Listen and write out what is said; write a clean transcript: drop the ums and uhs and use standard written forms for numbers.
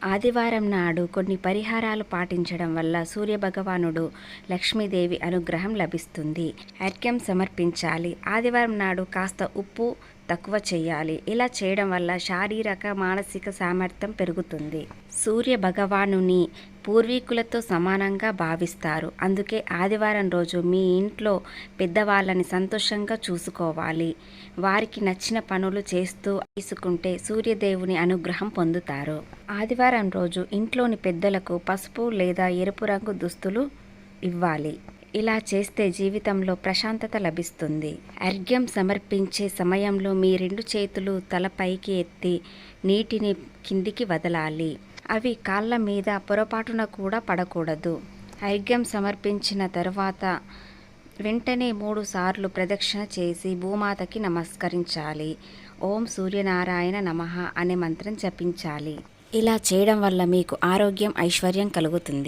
ఆదివారం నాడు కొన్ని పరిహారాలు పాటించడం వల్ల సూర్యభగవానుడు, లక్ష్మీదేవి అనుగ్రహం లభిస్తుంది. అర్ఘ్యం సమర్పించాలి. ఆదివారం నాడు కాస్త ఉప్పు తక్కువ చేయాలి. ఇలా చేయడం వల్ల శారీరక, మానసిక సామర్థ్యం పెరుగుతుంది. సూర్య భగవానుని పూర్వీకులతో సమానంగా భావిస్తారు. అందుకే ఆదివారం రోజు మీ ఇంట్లో పెద్దవాళ్ళని సంతోషంగా చూసుకోవాలి. వారికి నచ్చిన పనులు చేస్తూ తీసుకుంటే సూర్యదేవుని అనుగ్రహం పొందుతారు. ఆదివారం రోజు ఇంట్లోని పెద్దలకు పసుపు లేదా ఎరుపు రంగు దుస్తులు ఇవ్వాలి. ఇలా చేస్తే జీవితంలో ప్రశాంతత లభిస్తుంది. అర్ఘ్యం సమర్పించే సమయంలో మీ 2 చేతులు తలపైకి ఎత్తి నీటిని కిందికి వదలాలి. అవి కాళ్ళ మీద పొరపాటున కూడా పడకూడదు. అర్ఘ్యం సమర్పించిన తర్వాత వెంటనే 3 సార్లు ప్రదక్షిణ చేసి భూమాతకి నమస్కరించాలి. ఓం సూర్యనారాయణ నమః అనే మంత్రం జపించాలి. ఇలా చేయడం వల్ల మీకు ఆరోగ్యం, ఐశ్వర్యం కలుగుతుంది.